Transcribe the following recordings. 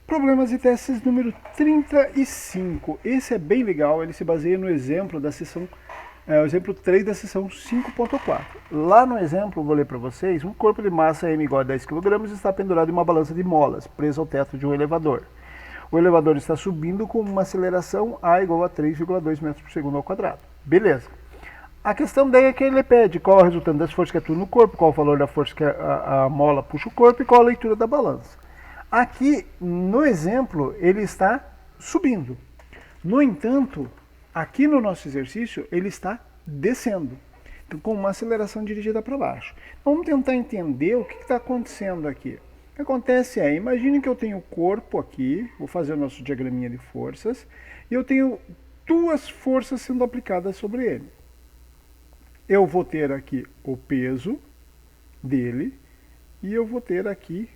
Problemas e testes número 35. Esse é bem legal, ele se baseia no exemplo da sessão, o exemplo 3 da sessão 5.4. Lá no exemplo, vou ler para vocês, um corpo de massa M igual a 10 kg está pendurado em uma balança de molas, preso ao teto de um elevador. O elevador está subindo com uma aceleração A igual a 3,2 metros por segundo ao quadrado. Beleza. A questão daí é que ele pede qual é o resultante das forças que atuam no corpo, qual o valor da força que a mola puxa o corpo e qual a leitura da balança. Aqui, no exemplo, ele está subindo. No entanto, aqui no nosso exercício, ele está descendo. Então, com uma aceleração dirigida para baixo. Vamos tentar entender o que está acontecendo aqui. O que acontece é, imagine que eu tenho o corpo aqui, vou fazer o nosso diagraminha de forças, e eu tenho duas forças sendo aplicadas sobre ele. Eu vou ter aqui o peso dele, e eu vou ter aqui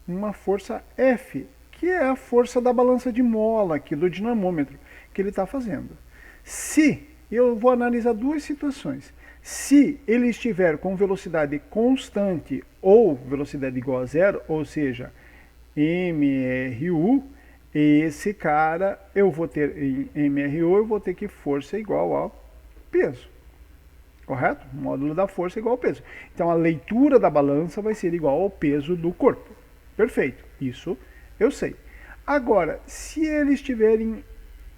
uma força F, que é a força da balança de mola aqui do dinamômetro que ele está fazendo. Se eu vou analisar duas situações, se ele estiver com velocidade constante ou velocidade igual a zero, ou seja, MRU, esse cara eu vou ter em MRU, eu vou ter que força igual ao peso. Correto? O módulo da força é igual ao peso. Então a leitura da balança vai ser igual ao peso do corpo. Perfeito, isso eu sei. Agora, se ele estiver em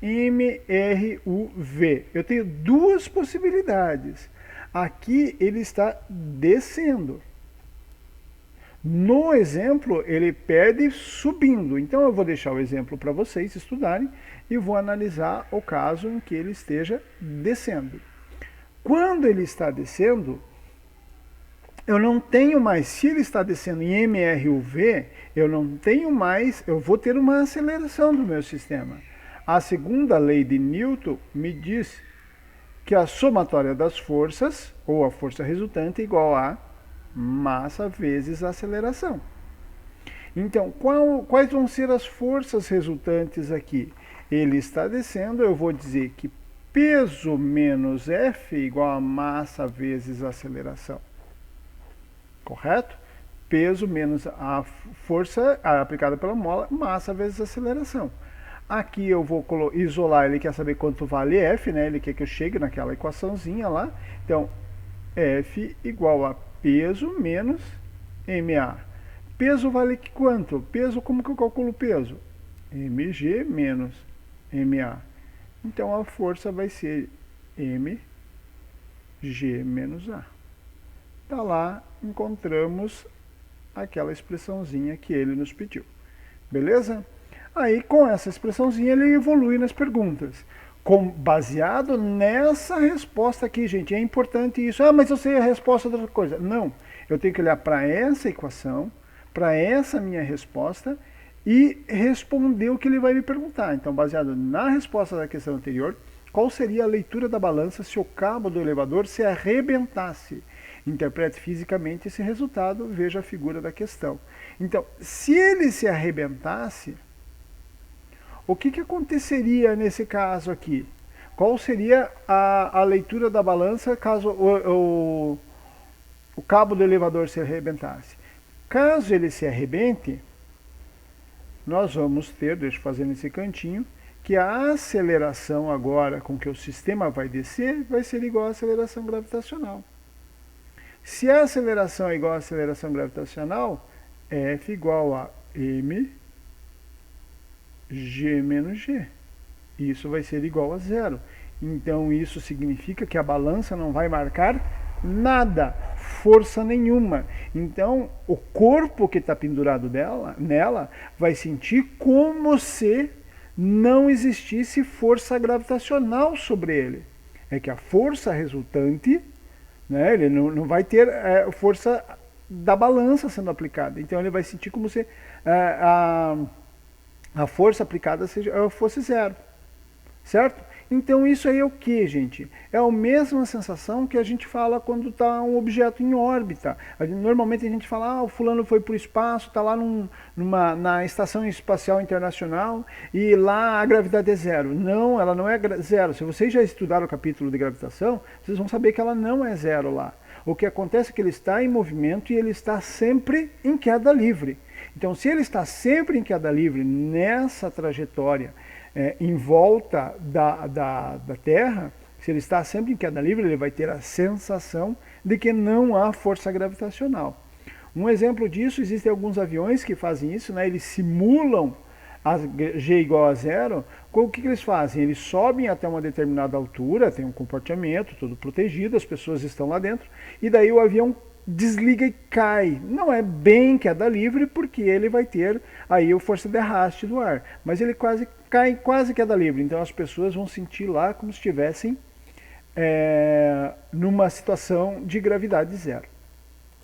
MRUV, eu tenho duas possibilidades. Aqui ele está descendo. No exemplo, ele perde subindo. Então eu vou deixar o exemplo para vocês estudarem e vou analisar o caso em que ele esteja descendo. Quando ele está descendo, eu não tenho mais, se ele está descendo em MRUV, eu não tenho mais, eu vou ter uma aceleração do meu sistema. A segunda lei de Newton me diz que a somatória das forças, ou a força resultante, é igual a massa vezes a aceleração. Então, quais vão ser as forças resultantes aqui? Ele está descendo, eu vou dizer que peso menos F igual a massa vezes a aceleração. Correto? Peso menos a força aplicada pela mola, massa vezes aceleração. Aqui eu vou isolar, ele quer saber quanto vale F, né? Ele quer que eu chegue naquela equaçãozinha lá. Então, F igual a peso menos MA. Peso vale quanto? Peso, como que eu calculo o peso? mg menos MA. Então a força vai ser mg menos A. Tá lá, encontramos aquela expressãozinha que ele nos pediu. Beleza? Aí, com essa expressãozinha, ele evolui nas perguntas. Baseado nessa resposta aqui, gente. É importante isso. Ah, mas eu sei a resposta da outra coisa. Não. Eu tenho que olhar para essa equação, para essa minha resposta e responder o que ele vai me perguntar. Então, baseado na resposta da questão anterior, qual seria a leitura da balança se o cabo do elevador se arrebentasse? Interprete fisicamente esse resultado, veja a figura da questão. Então, se ele se arrebentasse, o que aconteceria nesse caso aqui? Qual seria a leitura da balança caso o cabo do elevador se arrebentasse? Caso ele se arrebente, nós vamos ter, deixa eu fazer nesse cantinho, que a aceleração agora com que o sistema vai descer vai ser igual à aceleração gravitacional. Se a aceleração é igual à aceleração gravitacional, F igual a mg menos g. Isso vai ser igual a zero. Então isso significa que a balança não vai marcar nada, força nenhuma. Então o corpo que está pendurado nela vai sentir como se não existisse força gravitacional sobre ele. É que a força resultante, né, ele não vai ter força da balança sendo aplicada. Então ele vai sentir como se a força aplicada fosse zero. Certo? Então isso aí é o que, gente? É a mesma sensação que a gente fala quando está um objeto em órbita. Normalmente a gente fala, o fulano foi para o espaço, está lá na Estação Espacial Internacional e lá a gravidade é zero. Não, ela não é zero. Se vocês já estudaram o capítulo de gravitação, vocês vão saber que ela não é zero lá. O que acontece é que ele está em movimento e ele está sempre em queda livre. Então, se ele está sempre em queda livre nessa trajetória em volta da Terra, se ele está sempre em queda livre, ele vai ter a sensação de que não há força gravitacional. Um exemplo disso, existem alguns aviões que fazem isso, né? Eles simulam a G igual a zero. O que eles fazem? Eles sobem até uma determinada altura, tem um compartimento todo protegido, as pessoas estão lá dentro, e daí o avião desliga e cai. Não é bem queda livre, porque ele vai ter aí a força de arraste do ar, mas ele quase cai, quase queda livre. Então as pessoas vão sentir lá como se estivessem numa situação de gravidade zero.